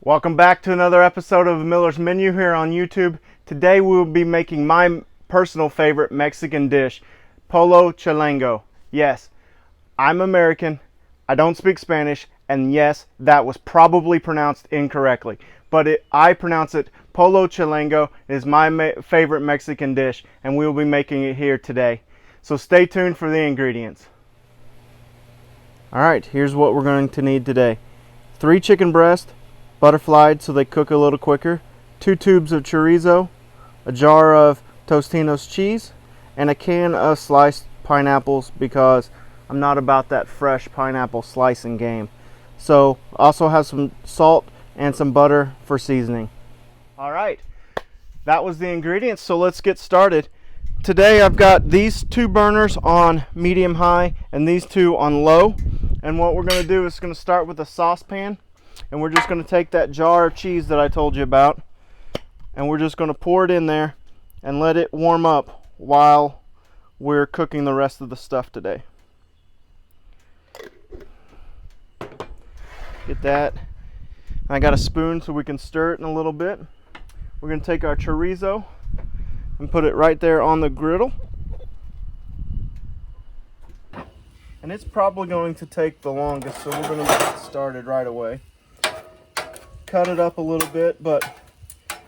Welcome back to another episode of Miller's Menu here on YouTube. Today we will be making my personal favorite Mexican dish, Pollo Chilango. Yes, I'm American, I don't speak Spanish, and yes, that was probably pronounced incorrectly. But I pronounce it Pollo Chilango. It is my favorite Mexican dish, and we will be making it here today. So stay tuned for the ingredients. Alright, here's what we're going to need today. 3 chicken breasts, butterflied so they cook a little quicker, 2 tubes of chorizo, a jar of Tostino's cheese, and a can of sliced pineapples because I'm not about that fresh pineapple slicing game. So also have some salt and some butter for seasoning. Alright, that was the ingredients, so let's get started. Today I've got these 2 burners on medium high and these 2 on low. And what we're going to do is going to start with a saucepan. And we're just going to take that jar of cheese that I told you about, and we're just going to pour it in there and let it warm up while we're cooking the rest of the stuff today. Get that. I got a spoon so we can stir it in a little bit. We're going to take our chorizo and put it right there on the griddle. And it's probably going to take the longest, so we're going to get started right away. Cut it up a little bit, but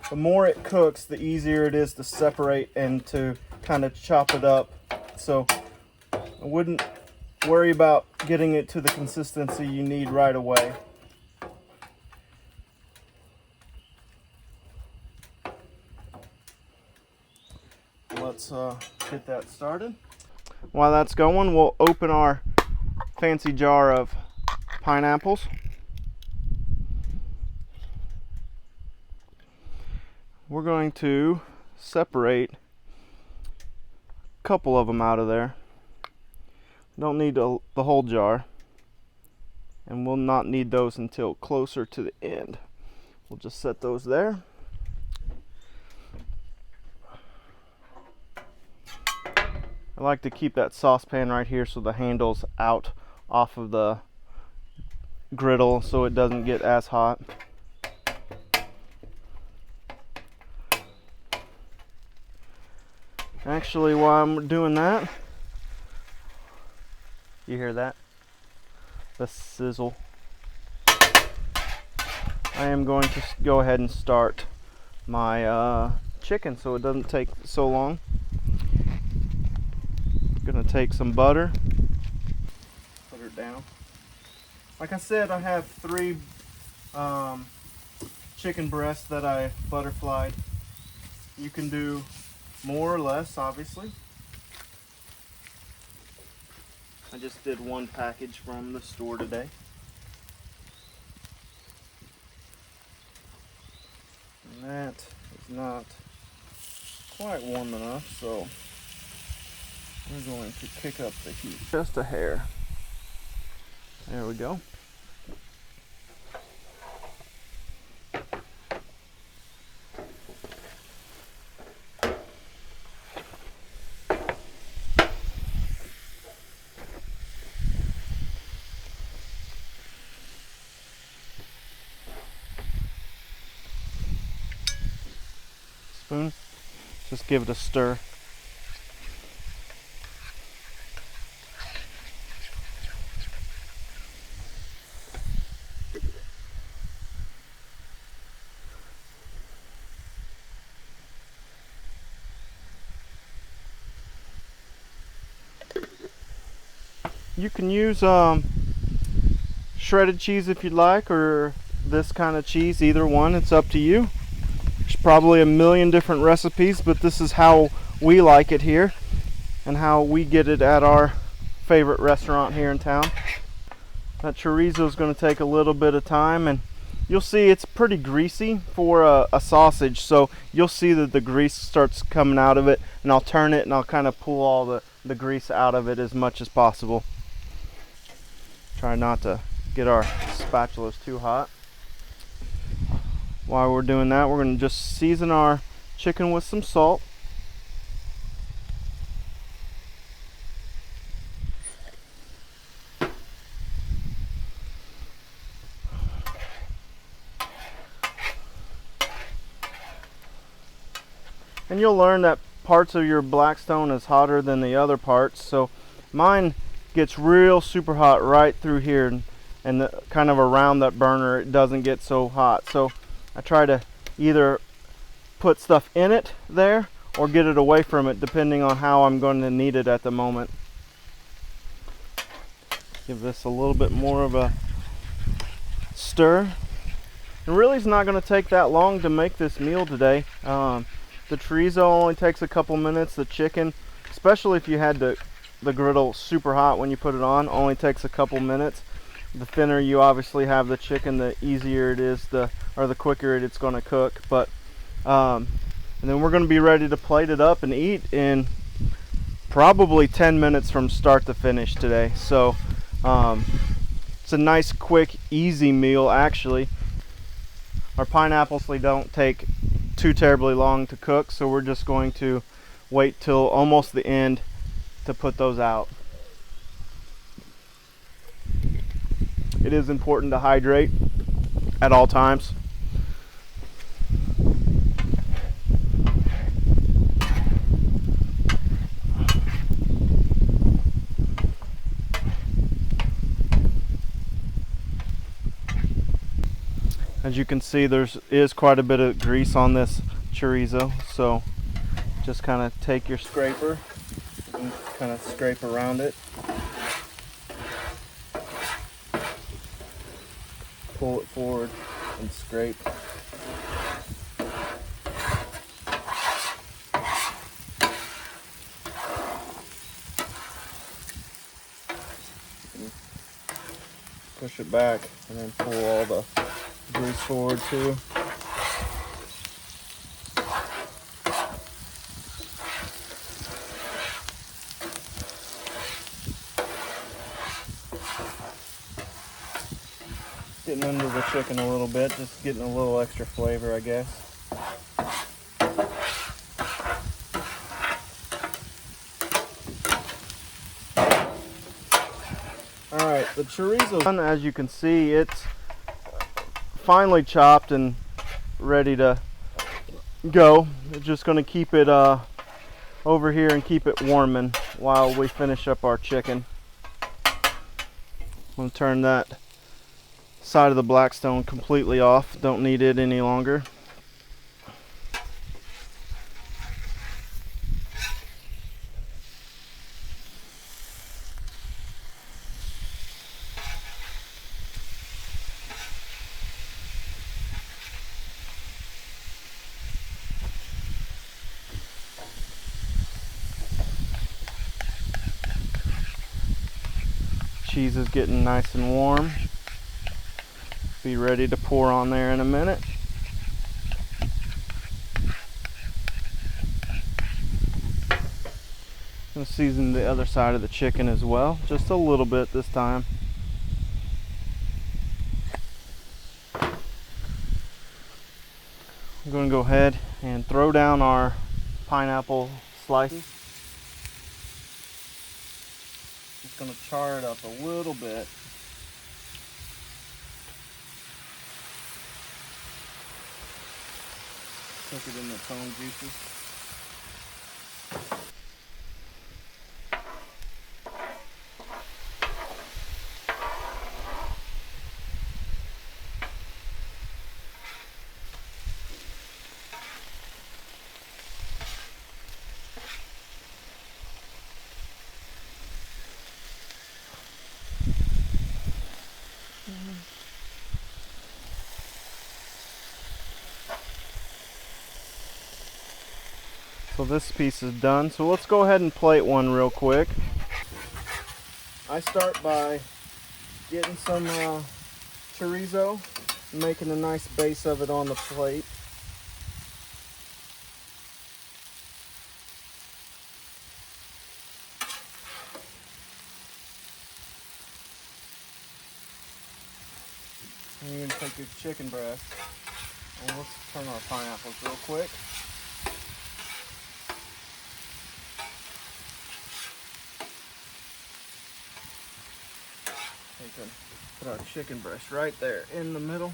the more it cooks, the easier it is to separate and to kind of chop it up. So I wouldn't worry about getting it to the consistency you need right away. Let's get that started. While that's going, we'll open our fancy jar of pineapples. We're going to separate a couple of them out of there. Don't need the whole jar, and we'll not need those until closer to the end. We'll just set those there. I like to keep that saucepan right here so the handle's out off of the griddle so it doesn't get as hot. Actually, while I'm doing that, you hear that? The sizzle. I am going to go ahead and start my chicken so it doesn't take so long. I'm gonna take some butter, put her down. Like I said, I have 3 chicken breasts that I butterflied. You can do more or less, obviously. I just did 1 package from the store today. And that is not quite warm enough, so we're going to kick up the heat just a hair. There we go. Spoon, just give it a stir. You can use shredded cheese if you'd like, or this kind of cheese, either one, it's up to you. There's probably a million different recipes, but this is how we like it here and how we get it at our favorite restaurant here in town. That chorizo is going to take a little bit of time, and you'll see it's pretty greasy for a sausage, so you'll see that the grease starts coming out of it, and I'll turn it and I'll kind of pull all the grease out of it as much as possible. Try not to get our spatulas too hot. While we're doing that, we're going to just season our chicken with some salt. And you'll learn that parts of your Blackstone is hotter than the other parts. So mine gets real super hot right through here, and kind of around that burner it doesn't get so hot. So I try to either put stuff in it there or get it away from it, depending on how I'm going to need it at the moment. Give this a little bit more of a stir. It really is not going to take that long to make this meal today. The chorizo only takes a couple minutes. The chicken, especially if you had the griddle super hot when you put it on, only takes a couple minutes. The thinner you obviously have the chicken, the easier it is the quicker it's going to cook. But and then we're going to be ready to plate it up and eat in probably 10 minutes from start to finish today. So it's a nice, quick, easy meal actually. Our pineapples don't take too terribly long to cook, so we're just going to wait till almost the end to put those out. It is important to hydrate at all times. As you can see, there is quite a bit of grease on this chorizo, so just kind of take your scraper and kind of scrape around it. Pull it forward and scrape. And push it back and then pull all the grease forward too. Getting under the chicken a little bit, just getting a little extra flavor, I guess. Alright, the chorizo done. As you can see, it's finely chopped and ready to go. We're just going to keep it over here and keep it warming while we finish up our chicken. I'm going to turn that side of the Blackstone completely off. Don't need it any longer. Cheese is getting nice and warm. Be ready to pour on there in a minute. I'm going to season the other side of the chicken as well, just a little bit this time. I'm going to go ahead and throw down our pineapple slices. Just going to char it up a little bit. Cook it in the cone juices. So this piece is done. So let's go ahead and plate one real quick. I start by getting some chorizo, making a nice base of it on the plate. And you're going to take your chicken breast, and let's turn our pineapples real quick. Put our chicken breast right there in the middle.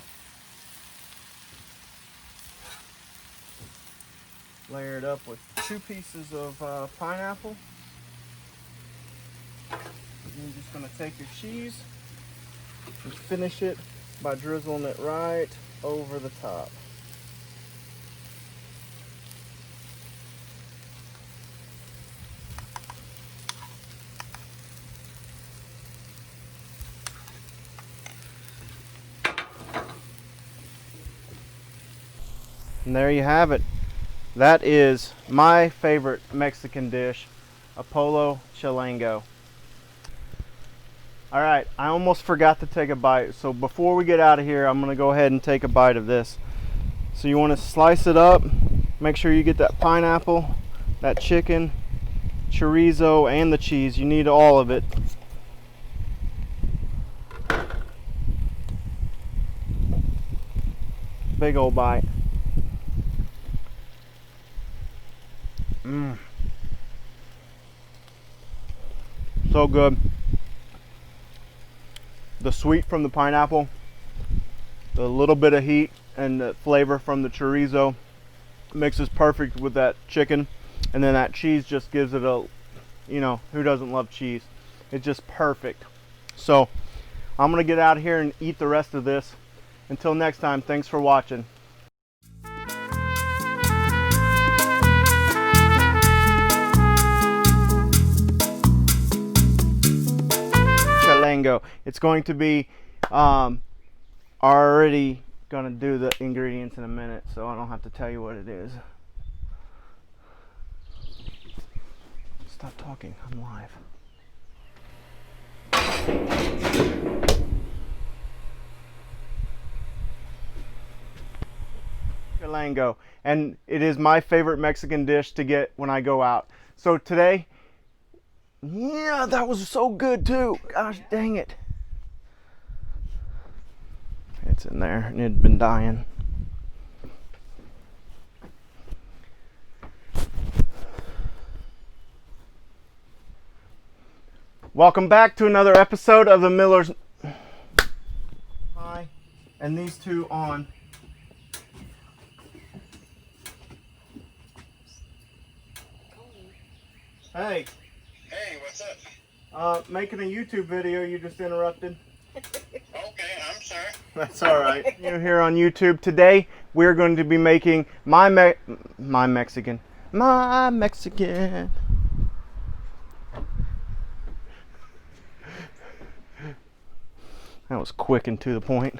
Layer it up with 2 pieces of pineapple. And you're just going to take your cheese and finish it by drizzling it right over the top. And there you have it. That is my favorite Mexican dish, a Pollo Chilango. All right, I almost forgot to take a bite. So before we get out of here, I'm gonna go ahead and take a bite of this. So you wanna slice it up, make sure you get that pineapple, that chicken, chorizo, and the cheese. You need all of it. Big old bite. So good. The sweet from the pineapple, the little bit of heat and the flavor from the chorizo mixes perfect with that chicken, and then that cheese just gives it a, you know, who doesn't love cheese? It's just perfect. So I'm gonna get out of here and eat the rest of this. Until next time, thanks for watching. Chilango. It's going to be already gonna do the ingredients in a minute, so I don't have to tell you what it is. Stop talking, I'm live. Chilango, and it is my favorite Mexican dish to get when I go out. So today, yeah, that was so good too. Gosh dang it. It's in there and it had been dying. Welcome back to another episode of the Miller's Pie, and these two on Hey. Hey, what's up? Making a YouTube video, you just interrupted. Okay, I'm sorry. That's all right. You're here on YouTube. Today, we're going to be making my Mexican. That was quick and to the point.